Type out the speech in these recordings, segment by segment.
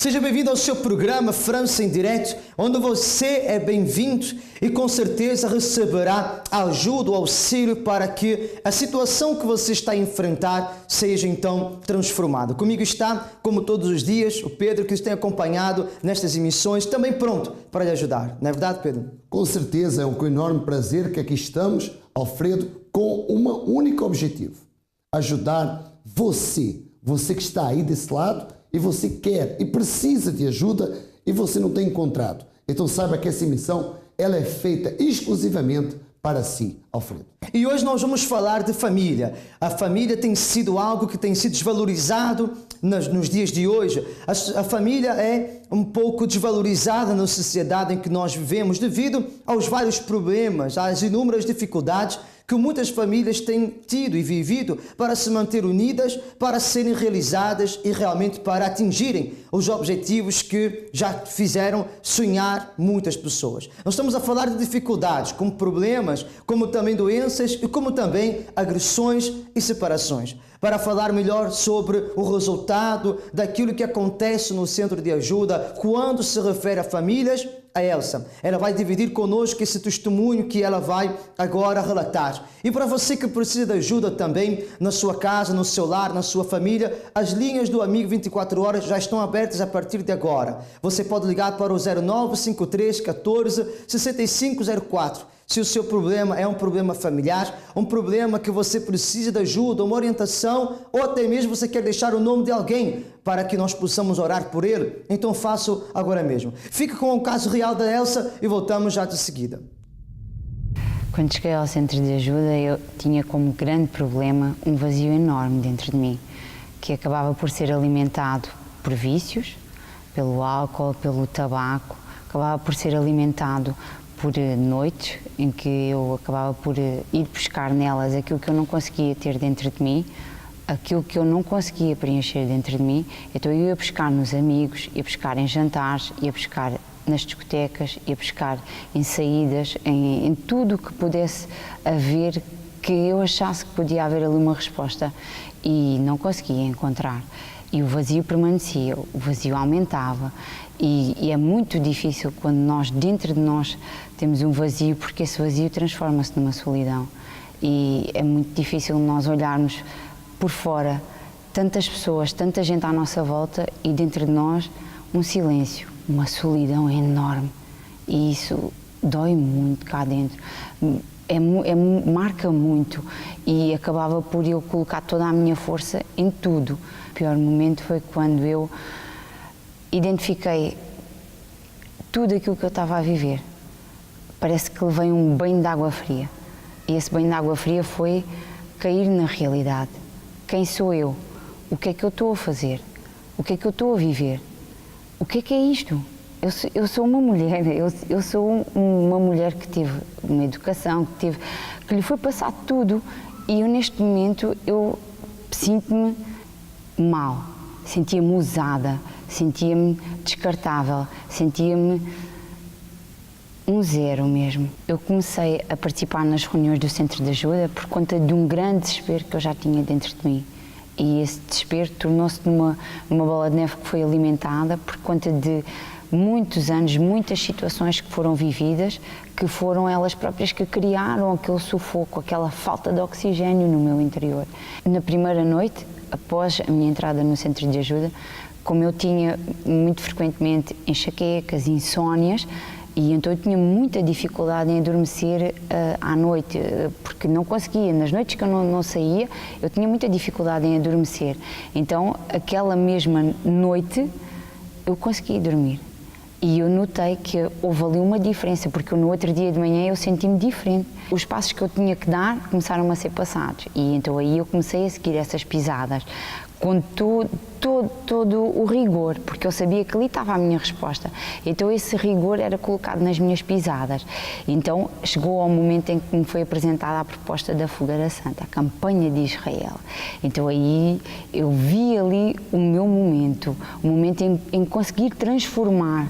Seja bem-vindo ao seu programa França em Direto, onde você é bem-vindo e com certeza receberá ajuda, auxílio para que a situação que você está a enfrentar seja então transformada. Comigo está, como todos os dias, o Pedro, que nos tem acompanhado nestas emissões, também pronto para lhe ajudar. Não é verdade, Pedro? Com certeza, é com enorme prazer que aqui estamos, Alfredo, com um único objetivo: ajudar você que está aí desse lado e você quer e precisa de ajuda e você não tem encontrado. Então saiba que essa emissão ela é feita exclusivamente para si, Alfredo. E hoje nós vamos falar de família. A família tem sido algo que tem sido desvalorizado nos dias de hoje. A família é um pouco desvalorizada na sociedade em que nós vivemos devido aos vários problemas, às inúmeras dificuldades que muitas famílias têm tido e vivido para se manter unidas, para serem realizadas e realmente para atingirem os objetivos que já fizeram sonhar muitas pessoas. Nós estamos a falar de dificuldades, como problemas, como também doenças e como também agressões e separações. Para falar melhor sobre o resultado daquilo que acontece no centro de ajuda quando se refere a famílias, a Elsa. Ela vai dividir conosco esse testemunho que ela vai agora relatar. E para você que precisa de ajuda também, na sua casa, no seu lar, na sua família, as linhas do Amigo 24 Horas já estão abertas a partir de agora. Você pode ligar para o 0953 14 6504. Se o seu problema é um problema familiar, um problema que você precisa de ajuda, uma orientação, ou até mesmo você quer deixar o nome de alguém para que nós possamos orar por ele, então faça agora mesmo. Fique com o caso real da Elsa e voltamos já de seguida. Quando cheguei ao centro de ajuda, eu tinha como grande problema um vazio enorme dentro de mim, que acabava por ser alimentado por vícios, pelo álcool, pelo tabaco, acabava por ser alimentado por noites em que eu acabava por ir buscar nelas aquilo que eu não conseguia ter dentro de mim, aquilo que eu não conseguia preencher dentro de mim. Então eu ia buscar nos amigos, ia buscar em jantares, ia buscar nas discotecas, ia buscar em saídas, em tudo que pudesse haver, que eu achasse que podia haver ali uma resposta, e não conseguia encontrar. E o vazio permanecia, o vazio aumentava, e é muito difícil quando nós, dentro de nós, temos um vazio, porque esse vazio transforma-se numa solidão. E é muito difícil nós olharmos por fora tantas pessoas, tanta gente à nossa volta, e dentro de nós um silêncio, uma solidão enorme. E isso dói muito cá dentro. Marca muito, e acabava por eu colocar toda a minha força em tudo. O pior momento foi quando eu identifiquei tudo aquilo que eu estava a viver. Parece que levei um banho de água fria, e esse banho de água fria foi cair na realidade. Quem sou eu? O que é que eu estou a fazer? O que é que eu estou a viver? O que é isto? Eu sou uma mulher, eu sou uma mulher que teve uma educação, que lhe foi passado tudo, e eu neste momento eu sinto-me mal, sentia-me usada, sentia-me descartável, sentia-me um zero mesmo. Eu comecei a participar nas reuniões do centro de ajuda por conta de um grande desespero que eu já tinha dentro de mim. E esse desespero tornou-se numa bola de neve que foi alimentada por conta de muitos anos, muitas situações que foram vividas, que foram elas próprias que criaram aquele sufoco, aquela falta de oxigênio no meu interior. Na primeira noite, após a minha entrada no centro de ajuda, como eu tinha muito frequentemente enxaquecas, insónias, e então eu tinha muita dificuldade em adormecer à noite, porque não conseguia. Nas noites que eu não saía, eu tinha muita dificuldade em adormecer. Então, aquela mesma noite, eu consegui dormir. E eu notei que houve ali uma diferença, porque no outro dia de manhã eu senti-me diferente. Os passos que eu tinha que dar começaram a ser passados, e então aí eu comecei a seguir essas pisadas, com todo o rigor, porque eu sabia que ali estava a minha resposta. Então esse rigor era colocado nas minhas pisadas. Então chegou ao momento em que me foi apresentada a proposta da Fogueira Santa, a campanha de Israel. Então aí eu vi ali o meu momento, o momento em conseguir transformar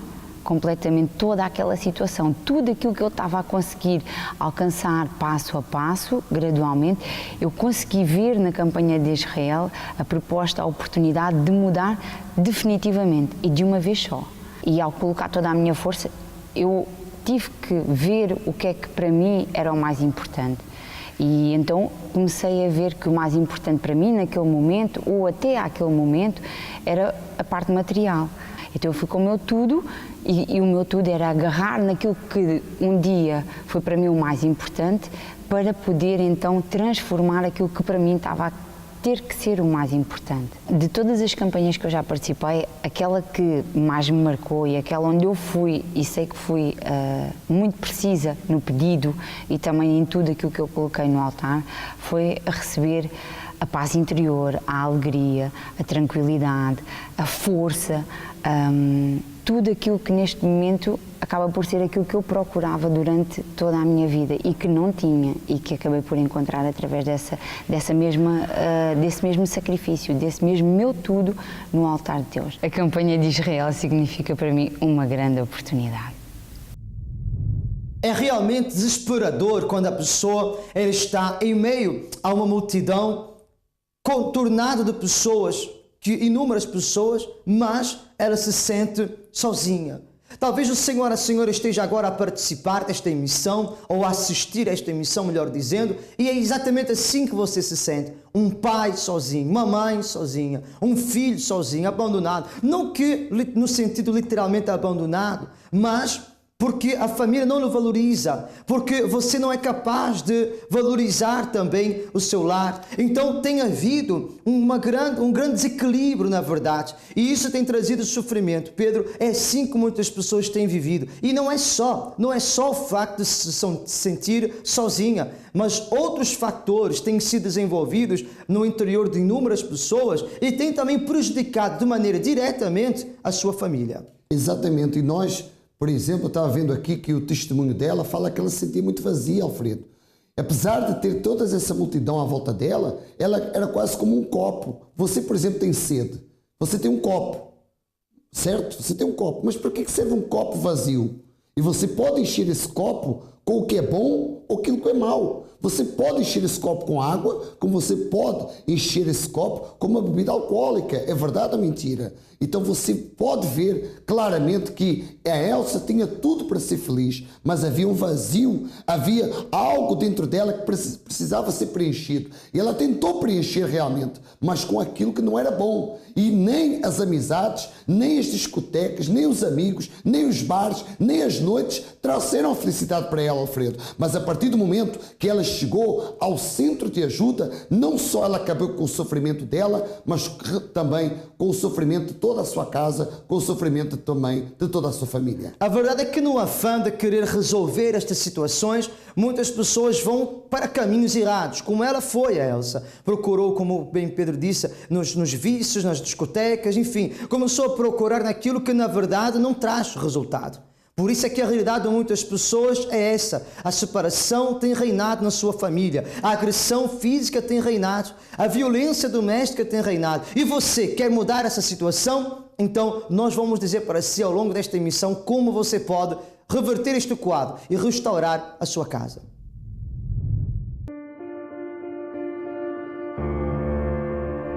completamente toda aquela situação, tudo aquilo que eu estava a conseguir alcançar passo a passo, gradualmente, eu consegui ver na campanha de Israel a proposta, a oportunidade de mudar definitivamente e de uma vez só. E ao colocar toda a minha força, eu tive que ver o que é que para mim era o mais importante. E então comecei a ver que o mais importante para mim naquele momento, ou até àquele momento, era a parte material. Então eu fui com o meu tudo e o meu tudo era agarrar naquilo que um dia foi para mim o mais importante para poder então transformar aquilo que para mim estava a ter que ser o mais importante. De todas as campanhas que eu já participei, aquela que mais me marcou e aquela onde eu fui, e sei que fui muito precisa no pedido e também em tudo aquilo que eu coloquei no altar, foi a receber a paz interior, a alegria, a tranquilidade, a força, tudo aquilo que neste momento acaba por ser aquilo que eu procurava durante toda a minha vida e que não tinha e que acabei por encontrar através desse mesmo sacrifício, desse mesmo meu tudo no altar de Deus. A campanha de Israel significa para mim uma grande oportunidade. É realmente desesperador quando a pessoa ela está em meio a uma multidão contornada de pessoas, inúmeras pessoas, mas ela se sente sozinha. Talvez o senhor, a senhora esteja agora a participar desta emissão ou a assistir a esta emissão, melhor dizendo, e é exatamente assim que você se sente. Um pai sozinho, uma mãe sozinha, um filho sozinho, abandonado. Não que no sentido literalmente abandonado, mas porque a família não o valoriza, porque você não é capaz de valorizar também o seu lar. Então tem havido um grande desequilíbrio, na verdade, e isso tem trazido sofrimento. Pedro, é assim que muitas pessoas têm vivido, e não é só o facto de se sentir sozinha, mas outros fatores têm sido desenvolvidos no interior de inúmeras pessoas e têm também prejudicado de maneira diretamente a sua família. Exatamente, e nós, por exemplo, eu estava vendo aqui que o testemunho dela fala que ela se sentia muito vazia, Alfredo. Apesar de ter toda essa multidão à volta dela, ela era quase como um copo. Você, por exemplo, tem sede. Você tem um copo, certo? Você tem um copo. Mas para que serve um copo vazio? E você pode encher esse copo com o que é bom ou aquilo que é mau. Você pode encher esse copo com água, como você pode encher esse copo com uma bebida alcoólica. É verdade ou mentira? Então você pode ver claramente que a Elsa tinha tudo para ser feliz, mas havia um vazio, havia algo dentro dela que precisava ser preenchido. E ela tentou preencher realmente, mas com aquilo que não era bom. E nem as amizades, nem as discotecas, nem os amigos, nem os bares, nem as noites trouxeram felicidade para ela, Alfredo. Mas a partir do momento que ela chegou ao centro de ajuda, não só ela acabou com o sofrimento dela, mas também com o sofrimento de toda a sua casa, com o sofrimento também de toda a sua família. A verdade é que no afã de querer resolver estas situações, muitas pessoas vão para caminhos errados, como ela foi, a Elsa. Procurou, como bem Pedro disse, nos vícios, nas discotecas, enfim, começou a procurar naquilo que na verdade não traz resultado. Por isso é que a realidade de muitas pessoas é essa. A separação tem reinado na sua família. A agressão física tem reinado. A violência doméstica tem reinado. E você quer mudar essa situação? Então, nós vamos dizer para si ao longo desta emissão como você pode reverter este quadro e restaurar a sua casa.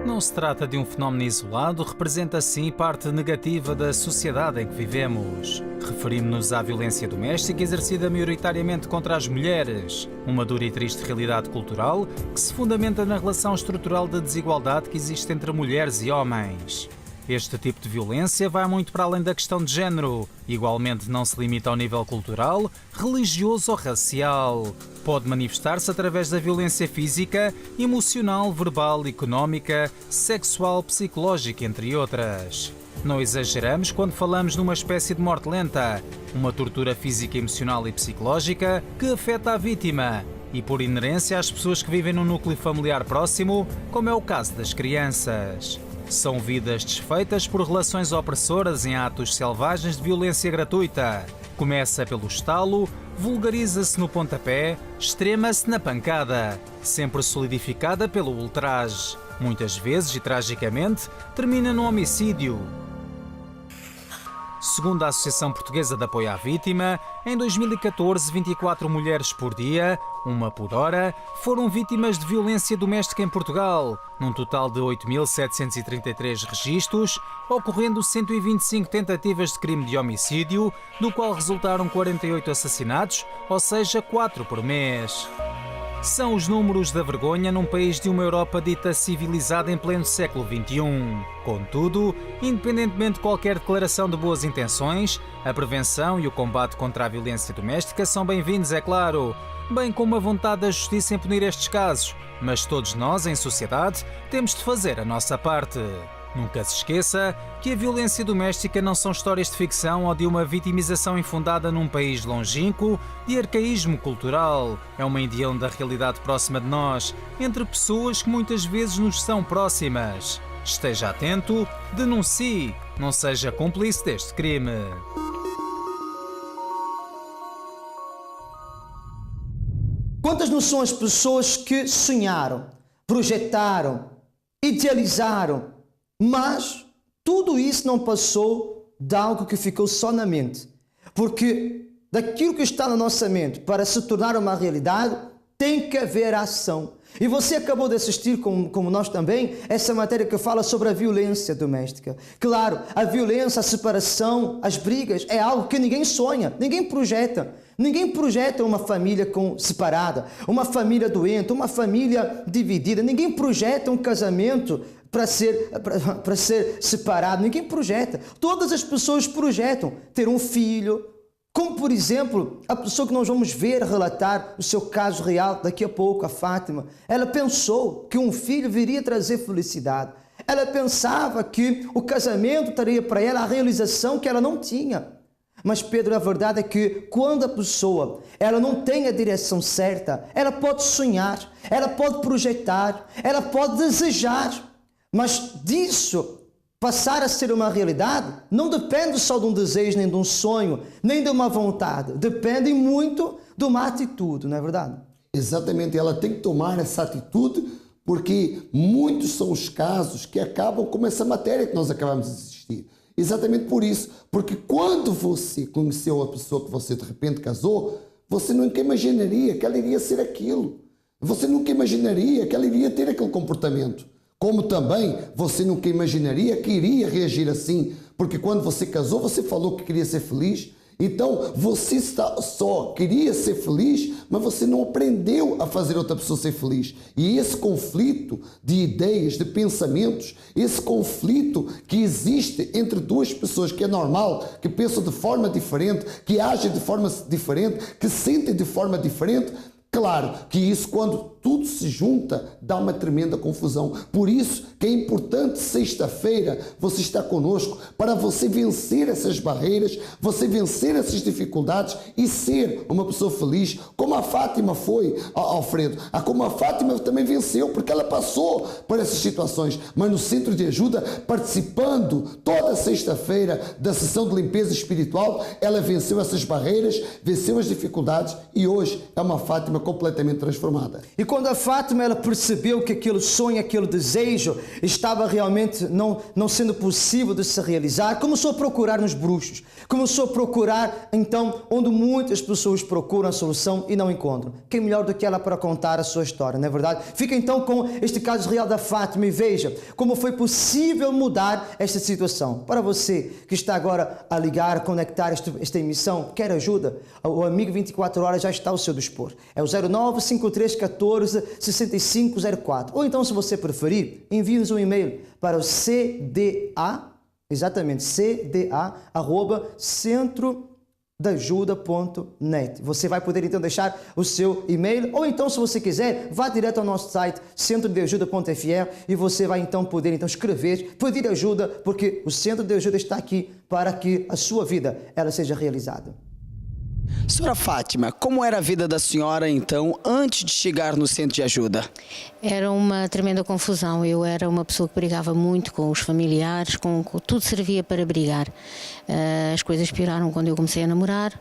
Não se trata de um fenómeno isolado, representa sim parte negativa da sociedade em que vivemos. Referimos-nos à violência doméstica exercida maioritariamente contra as mulheres, uma dura e triste realidade cultural que se fundamenta na relação estrutural de desigualdade que existe entre mulheres e homens. Este tipo de violência vai muito para além da questão de género. Igualmente não se limita ao nível cultural, religioso ou racial. Pode manifestar-se através da violência física, emocional, verbal, económica, sexual, psicológica, entre outras. Não exageramos quando falamos numa espécie de morte lenta, uma tortura física, emocional e psicológica que afeta a vítima e, por inerência, as pessoas que vivem num núcleo familiar próximo, como é o caso das crianças. São vidas desfeitas por relações opressoras em atos selvagens de violência gratuita. Começa pelo estalo, vulgariza-se no pontapé, extrema-se na pancada, sempre solidificada pelo ultraje. Muitas vezes, e tragicamente, termina no homicídio. Segundo a Associação Portuguesa de Apoio à Vítima, em 2014, 24 mulheres por dia, uma por hora, foram vítimas de violência doméstica em Portugal, num total de 8.733 registros, ocorrendo 125 tentativas de crime de homicídio, do qual resultaram 48 assassinatos, ou seja, 4 por mês. São os números da vergonha num país de uma Europa dita civilizada em pleno século XXI. Contudo, independentemente de qualquer declaração de boas intenções, a prevenção e o combate contra a violência doméstica são bem-vindos, é claro, bem como a vontade da justiça em punir estes casos, mas todos nós, em sociedade, temos de fazer a nossa parte. Nunca se esqueça que a violência doméstica não são histórias de ficção ou de uma vitimização infundada num país longínquo de arcaísmo cultural. É uma indião da realidade próxima de nós, entre pessoas que muitas vezes nos são próximas. Esteja atento, denuncie, não seja cúmplice deste crime. Quantas não são as pessoas que sonharam, projetaram, idealizaram, mas tudo isso não passou de algo que ficou só na mente. Porque daquilo que está na nossa mente para se tornar uma realidade, tem que haver ação. E você acabou de assistir, como nós também, essa matéria que fala sobre a violência doméstica. Claro, a violência, a separação, as brigas é algo que ninguém sonha, ninguém projeta. Ninguém projeta uma família separada, uma família doente, uma família dividida. Ninguém projeta um casamento para ser separado. Ninguém projeta. Todas as pessoas projetam ter um filho. Como, por exemplo, a pessoa que nós vamos ver relatar o seu caso real daqui a pouco, a Fátima. Ela pensou que um filho viria trazer felicidade. Ela pensava que o casamento traria para ela a realização que ela não tinha. Mas, Pedro, a verdade é que quando a pessoa ela não tem a direção certa, ela pode sonhar, ela pode projetar, ela pode desejar. Mas disso passar a ser uma realidade não depende só de um desejo, nem de um sonho, nem de uma vontade. Depende muito de uma atitude, não é verdade? Exatamente, ela tem que tomar essa atitude, porque muitos são os casos que acabam como essa matéria que nós acabamos de assistir. Exatamente por isso, porque quando você conheceu a pessoa que você de repente casou, você nunca imaginaria que ela iria ser aquilo. Você nunca imaginaria que ela iria ter aquele comportamento. Como também você nunca imaginaria que iria reagir assim, porque quando você casou, você falou que queria ser feliz. Então, você só queria ser feliz, mas você não aprendeu a fazer outra pessoa ser feliz. E esse conflito de ideias, de pensamentos, esse conflito que existe entre duas pessoas, que é normal, que pensam de forma diferente, que agem de forma diferente, que sentem de forma diferente, claro que isso, quando tudo se junta, dá uma tremenda confusão. Por isso que é importante, sexta-feira, você estar conosco para você vencer essas barreiras, você vencer essas dificuldades e ser uma pessoa feliz, como a Fátima foi, Alfredo. Como a Fátima também venceu, porque ela passou por essas situações, mas no centro de ajuda, participando toda sexta-feira da sessão de limpeza espiritual, ela venceu essas barreiras, venceu as dificuldades e hoje é uma Fátima completamente transformada. E quando a Fátima ela percebeu que aquele sonho, aquele desejo estava realmente não sendo possível de se realizar, começou a procurar nos bruxos, começou a procurar então onde muitas pessoas procuram a solução e não encontram. Quem melhor do que ela para contar a sua história, não é verdade? Fica então com este caso real da Fátima e veja como foi possível mudar esta situação. Para você que está agora a ligar, a conectar esta emissão, quer ajuda? O Amigo 24 Horas já está ao seu dispor. É o 0953146504. Ou então, se você preferir, envie-nos um e-mail para o CDA, exatamente, cda@centrodajuda.net. Você vai poder então deixar o seu e-mail, ou então, se você quiser, vá direto ao nosso site centrodeajuda.fr e você vai então poder escrever, pedir ajuda, porque o Centro de Ajuda está aqui para que a sua vida ela seja realizada. Senhora Fátima, como era a vida da senhora, então, antes de chegar no centro de ajuda? Era uma tremenda confusão. Eu era uma pessoa que brigava muito com os familiares, tudo servia para brigar. As coisas pioraram quando eu comecei a namorar,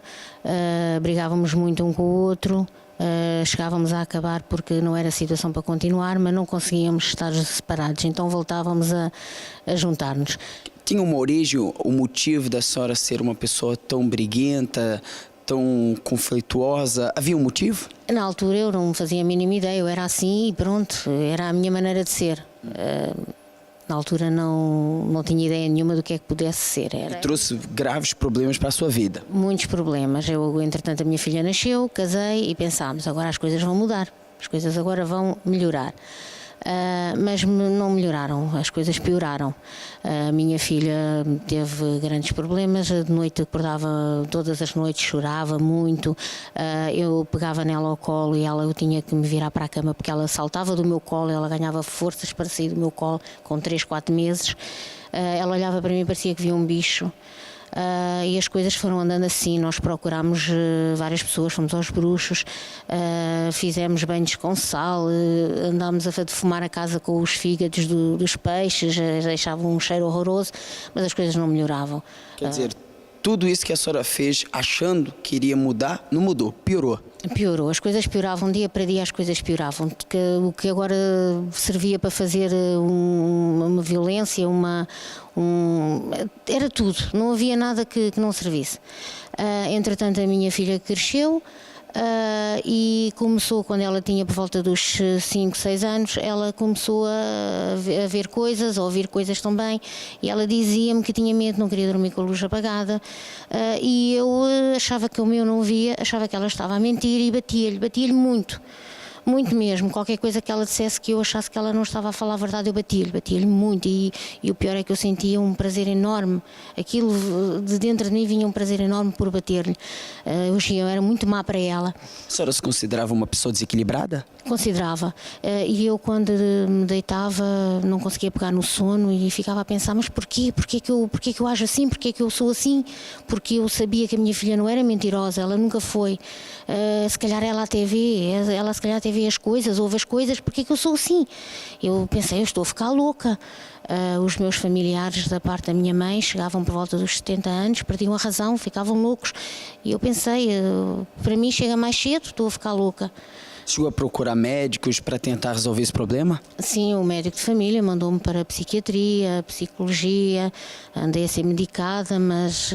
brigávamos muito um com o outro, chegávamos a acabar porque não era situação para continuar, mas não conseguíamos estar separados, então voltávamos a juntar-nos. Tinha uma origem, o motivo da senhora ser uma pessoa tão briguenta, tão conflituosa? Havia um motivo? Na altura eu não fazia a mínima ideia, eu era assim e pronto, era a minha maneira de ser. Na altura não tinha ideia nenhuma do que é que pudesse ser. E trouxe graves problemas para a sua vida? Muitos problemas. Entretanto, a minha filha nasceu, casei e pensámos, agora as coisas vão mudar, as coisas agora vão melhorar. Mas não melhoraram, as coisas pioraram. A minha filha teve grandes problemas, de noite acordava todas as noites, chorava muito, eu pegava nela ao colo e eu tinha que me virar para a cama porque ela saltava do meu colo, ela ganhava forças para sair do meu colo com 3, 4 meses. Ela olhava para mim e parecia que via um bicho. E as coisas foram andando assim. Nós procurámos várias pessoas, fomos aos bruxos, fizemos banhos com sal, andámos a defumar a casa com os fígados dos peixes, deixavam um cheiro horroroso, mas as coisas não melhoravam. Quer dizer, tudo isso que a senhora fez achando que iria mudar, não mudou, piorou. Piorou, as coisas pioravam, dia para dia as coisas pioravam. O que agora servia para fazer uma violência, era tudo, não havia nada que não servisse. Entretanto, a minha filha cresceu e começou, quando ela tinha por volta dos 5, 6 anos, ela começou a ver coisas, a ouvir coisas também, e ela dizia-me que tinha medo, não queria dormir com a luz apagada, e eu achava que o meu não via, achava que ela estava a mentir e batia-lhe muito. Muito mesmo, qualquer coisa que ela dissesse que eu achasse que ela não estava a falar a verdade, eu batia-lhe muito, e o pior é que eu sentia um prazer enorme, aquilo de dentro de mim vinha um prazer enorme por bater-lhe. Eu era muito má para ela. A senhora se considerava uma pessoa desequilibrada? Considerava, e eu quando me deitava não conseguia pegar no sono e ficava a pensar, mas porquê que eu ajo assim, porquê que eu sou assim? Porque eu sabia que a minha filha não era mentirosa, ela nunca foi. Se calhar ela se calhar até vê as coisas, ouve as coisas, porque é que eu sou assim? Eu pensei, eu estou a ficar louca. Os meus familiares da parte da minha mãe chegavam por volta dos 70 anos, perdiam a razão, ficavam loucos. E eu pensei, para mim chega mais cedo, estou a ficar louca. Chegou a procurar médicos para tentar resolver esse problema? Sim, o médico de família mandou-me para a psiquiatria, psicologia, andei a ser medicada, mas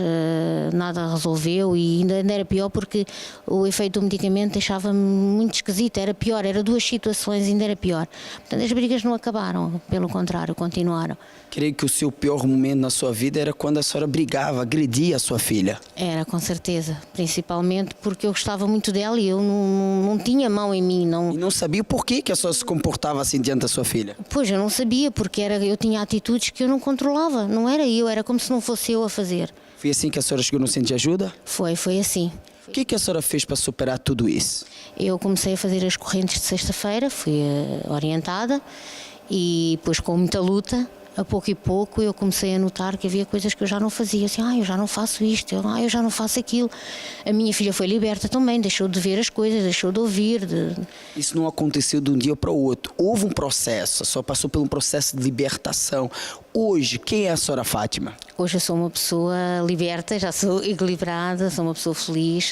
nada resolveu e ainda era pior porque o efeito do medicamento deixava-me muito esquisita, era pior, era 2 situações, ainda era pior. Portanto, as brigas não acabaram, pelo contrário, continuaram. Creio que o seu pior momento na sua vida era quando a senhora brigava, agredia a sua filha. Era, com certeza, principalmente porque eu gostava muito dela e eu não tinha mão em mim. E não sabia por que a senhora se comportava assim diante da sua filha? Pois, eu não sabia, porque eu tinha atitudes que eu não controlava, não era eu, era como se não fosse eu a fazer. Foi assim que a senhora chegou no centro de ajuda? Foi assim. O que a senhora fez para superar tudo isso? Eu comecei a fazer as correntes de sexta-feira, fui orientada e depois com muita luta, a pouco e pouco eu comecei a notar que havia coisas que eu já não fazia, assim, eu já não faço isto, eu já não faço aquilo. A minha filha foi liberta também, deixou de ver as coisas, deixou de ouvir. Isso não aconteceu de um dia para o outro, houve um processo, só passou por um processo de libertação. Hoje, quem é a senhora Fátima? Hoje eu sou uma pessoa liberta, já sou equilibrada, sou uma pessoa feliz,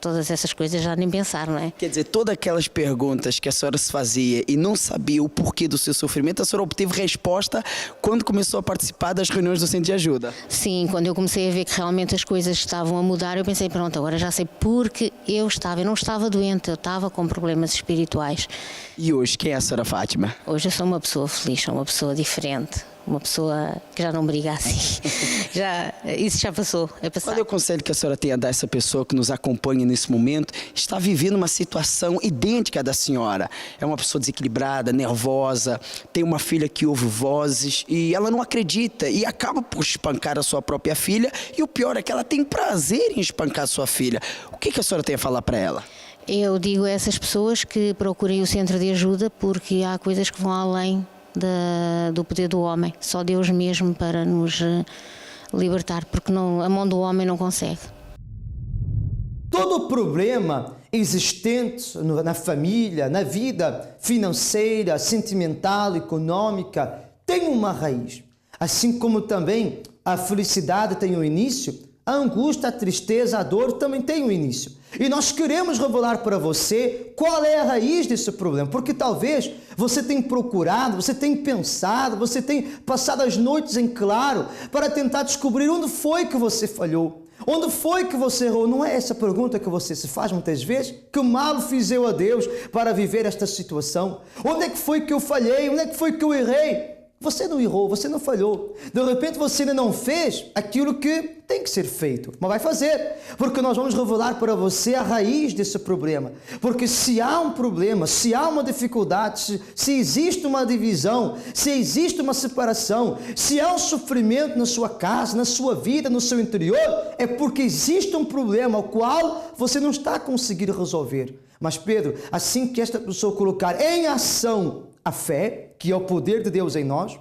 todas essas coisas já nem pensar, não é? Quer dizer, todas aquelas perguntas que a senhora se fazia e não sabia o porquê do seu sofrimento, a senhora obteve resposta quando começou a participar das reuniões do centro de ajuda? Sim, quando eu comecei a ver que realmente as coisas estavam a mudar, eu pensei, pronto, agora já sei porque eu não estava doente, eu estava com problemas espirituais. E hoje, quem é a senhora Fátima? Hoje eu sou uma pessoa feliz, sou uma pessoa diferente. Uma pessoa que já não briga assim. Isso já passou, é passado. Qual é o conselho que a senhora tem a dar a essa pessoa que nos acompanha nesse momento? Está vivendo uma situação idêntica à da senhora. É uma pessoa desequilibrada, nervosa, tem uma filha que ouve vozes e ela não acredita e acaba por espancar a sua própria filha. E o pior é que ela tem prazer em espancar a sua filha. O que a senhora tem a falar para ela? Eu digo a essas pessoas que procurem o centro de ajuda porque há coisas que vão além do poder do homem, só Deus mesmo para nos libertar, porque a mão do homem não consegue. Todo problema existente na família, na vida financeira, sentimental, econômica, tem uma raiz. Assim como também a felicidade tem um início, a angústia, a tristeza, a dor também tem um início. E nós queremos revelar para você qual é a raiz desse problema, porque talvez Você tem procurado, você tem pensado, você tem passado as noites em claro para tentar descobrir onde foi que você falhou. Onde foi que você errou? Não é essa pergunta que você se faz muitas vezes? Que mal fiz eu a Deus para viver esta situação? Onde é que foi que eu falhei? Onde é que foi que eu errei? Você não errou, você não falhou. De repente você ainda não fez aquilo que tem que ser feito, mas vai fazer, porque nós vamos revelar para você a raiz desse problema. Porque se há um problema, se há uma dificuldade, se existe uma divisão, se existe uma separação, se há um sofrimento na sua casa, na sua vida, no seu interior, é porque existe um problema ao qual você não está conseguindo resolver. Mas Pedro, assim que esta pessoa colocar em ação a fé, que é o poder de Deus em nós,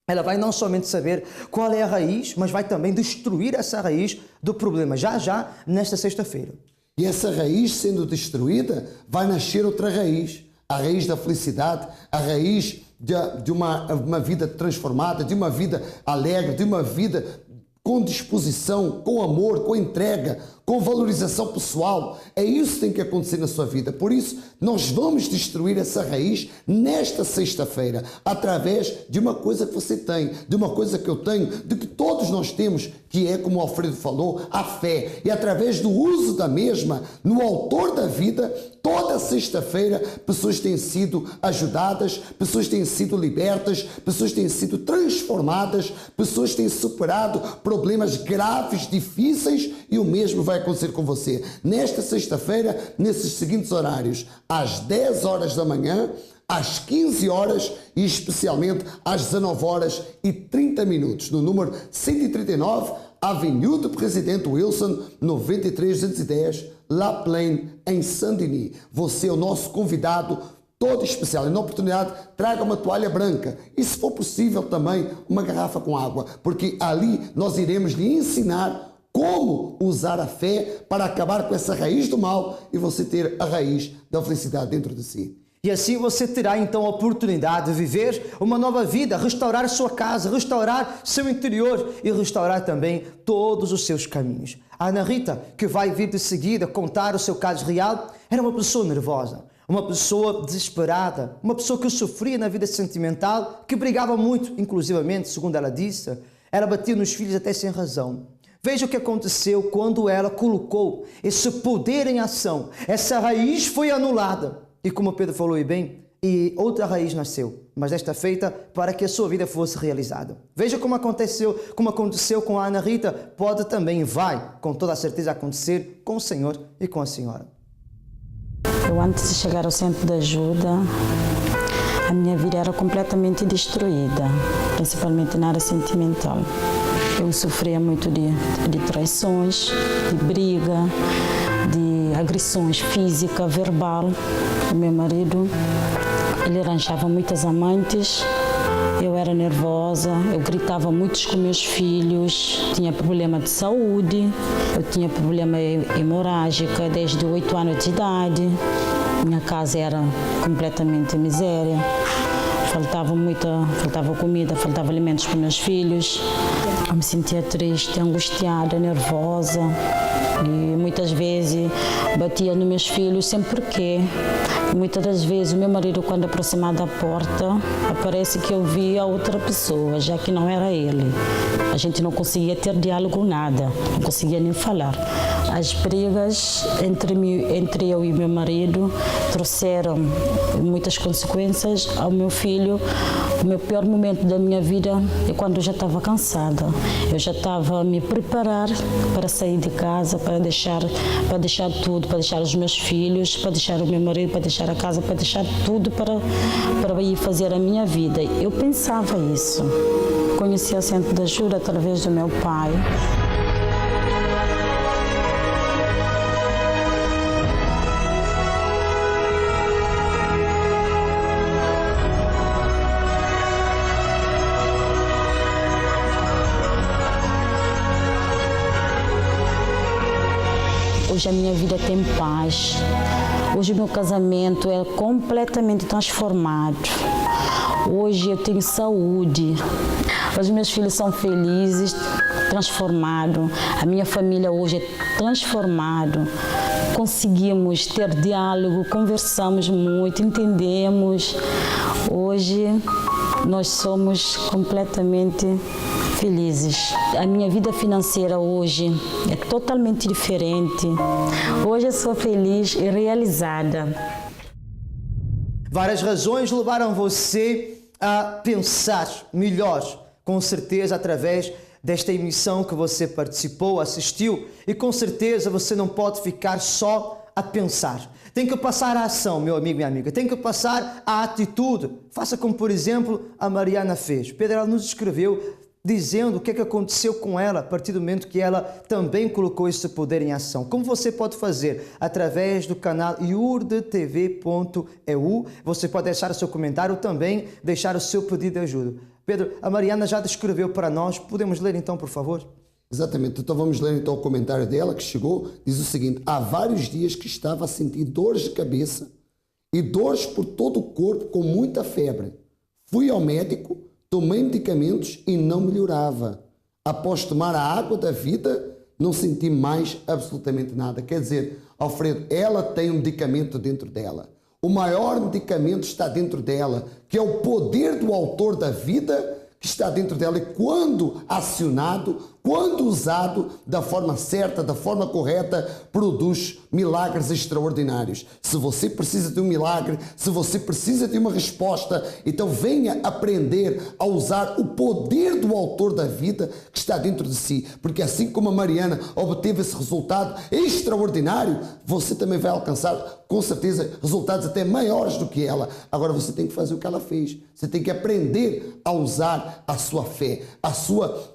ela vai não somente saber qual é a raiz, mas vai também destruir essa raiz do problema, já nesta sexta-feira. E essa raiz sendo destruída, vai nascer outra raiz, a raiz da felicidade, a raiz de uma vida transformada, de uma vida alegre, de uma vida com disposição, com amor, com entrega, com valorização pessoal. É isso que tem que acontecer na sua vida. Por isso, nós vamos destruir essa raiz nesta sexta-feira, através de uma coisa que você tem, de uma coisa que eu tenho, de que todos nós temos, que é, como o Alfredo falou, a fé. E através do uso da mesma, no autor da vida, toda sexta-feira, pessoas têm sido ajudadas, pessoas têm sido libertas, pessoas têm sido transformadas, pessoas têm superado problemas graves, difíceis, e o mesmo vai acontecer com você. Nesta sexta-feira, nesses seguintes horários, às 10 horas da manhã, às 15 horas e especialmente às 19 horas e 30 minutos, no número 139, Avenida do Presidente Wilson, 93210, La Plaine, em Saint-Denis. Você é o nosso convidado todo especial. E na oportunidade, traga uma toalha branca e, se for possível, também uma garrafa com água, porque ali nós iremos lhe ensinar como usar a fé para acabar com essa raiz do mal e você ter a raiz da felicidade dentro de si. E assim você terá então a oportunidade de viver uma nova vida, restaurar sua casa, restaurar seu interior e restaurar também todos os seus caminhos. A Ana Rita, que vai vir de seguida contar o seu caso real, era uma pessoa nervosa, uma pessoa desesperada, uma pessoa que sofria na vida sentimental, que brigava muito, inclusivamente, segundo ela disse, ela batia nos filhos até sem razão. Veja o que aconteceu quando ela colocou esse poder em ação. Essa raiz foi anulada. E como Pedro falou e bem, e outra raiz nasceu, mas desta feita para que a sua vida fosse realizada. Veja como aconteceu com a Ana Rita, pode também, vai, com toda a certeza acontecer com o Senhor e com a senhora. Eu, antes de chegar ao centro de ajuda, a minha vida era completamente destruída, principalmente na área sentimental. Eu sofria muito de traições, de briga, de agressões física, verbal. O meu marido, ele arranjava muitas amantes, eu era nervosa, eu gritava muito com meus filhos, tinha problema de saúde, eu tinha problema hemorrágica desde 8 anos de idade, minha casa era completamente miséria. Faltava comida, faltava alimentos para meus filhos. Eu me sentia triste, angustiada, nervosa. E muitas vezes batia nos meus filhos sem porquê. Muitas das vezes o meu marido, quando aproximava da porta, parece que eu via outra pessoa, já que não era ele. A gente não conseguia ter diálogo, nada, não conseguia nem falar. As brigas entre eu e meu marido trouxeram muitas consequências ao meu filho. O meu pior momento da minha vida é quando eu já estava cansada. Eu já estava a me preparar para sair de casa, para deixar tudo, para deixar os meus filhos, para deixar o meu marido, para deixar a casa, para deixar tudo para ir fazer a minha vida. Eu pensava isso. Conheci o Centro de Ajuda através do meu pai. Hoje a minha vida tem paz. Hoje o meu casamento é completamente transformado. Hoje eu tenho saúde. Hoje meus filhos são felizes, transformados. A minha família hoje é transformada. conseguimos ter diálogo, conversamos muito, entendemos. Hoje nós somos completamente felizes. A minha vida financeira hoje é totalmente diferente. Hoje eu sou feliz e realizada. Várias razões levaram você a pensar melhor, com certeza através desta emissão que você participou, assistiu, e com certeza você não pode ficar só a pensar. Tem que passar a ação, meu amigo e minha amiga, tem que passar a atitude. Faça como, por exemplo, a Mariana fez. Pedro, ela nos escreveu dizendo o que aconteceu com ela a partir do momento que ela também colocou esse poder em ação. Como você pode fazer? Através do canal iurdtv.eu. Você pode deixar o seu comentário, também deixar o seu pedido de ajuda. Pedro, a Mariana já descreveu para nós. Podemos ler então, por favor? Exatamente. Então vamos ler então o comentário dela que chegou. Diz o seguinte: há vários dias que estava a sentir dores de cabeça e dores por todo o corpo com muita febre. Fui ao médico, tomei medicamentos e não melhorava. Após tomar a água da vida, não senti mais absolutamente nada. Quer dizer, Alfredo, ela tem um medicamento dentro dela. O maior medicamento está dentro dela, que é o poder do autor da vida que está dentro dela. E quando acionado, quando usado da forma certa, da forma correta, produz milagres extraordinários. Se você precisa de um milagre, se você precisa de uma resposta, então venha aprender a usar o poder do autor da vida que está dentro de si. Porque assim como a Mariana obteve esse resultado extraordinário, você também vai alcançar, com certeza, resultados até maiores do que ela. Agora você tem que fazer o que ela fez. Você tem que aprender a usar a sua fé,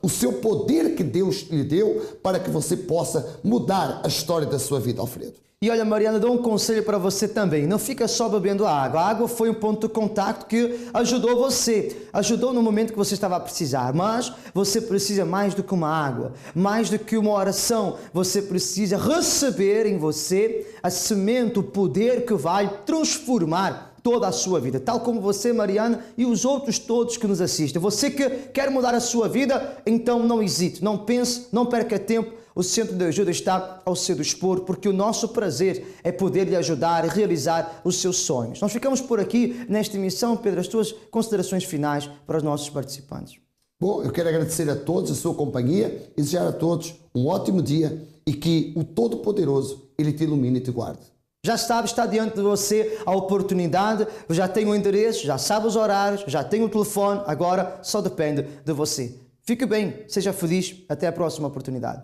o seu poder que Deus lhe deu para que você possa mudar a história da sua vida, Alfredo. E olha, Mariana, dou um conselho para você também. Não fica só bebendo a água. A água foi um ponto de contato que ajudou você. Ajudou no momento que você estava a precisar. Mas você precisa mais do que uma água. Mais do que uma oração. Você precisa receber em você a semente, o poder que vai transformar toda a sua vida, tal como você, Mariana, e os outros todos que nos assistem. Você que quer mudar a sua vida, então não hesite, não pense, não perca tempo. O Centro de Ajuda está ao seu dispor, porque o nosso prazer é poder lhe ajudar a realizar os seus sonhos. Nós ficamos por aqui nesta emissão. Pedro, as tuas considerações finais para os nossos participantes. Bom, eu quero agradecer a todos a sua companhia e desejar a todos um ótimo dia e que o Todo-Poderoso, Ele te ilumine e te guarde. Já sabe, está diante de você a oportunidade, já tem o endereço, já sabe os horários, já tem o telefone, agora só depende de você. Fique bem, seja feliz, até a próxima oportunidade.